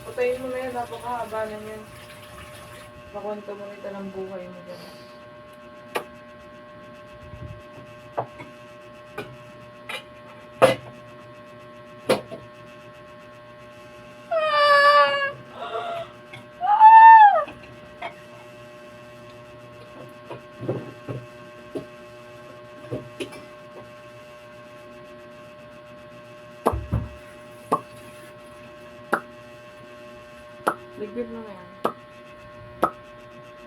Patayin mo na yan, napakahaba na yan. Makwento mo nito ng buhay mo dyan. Ligpit mo na yan.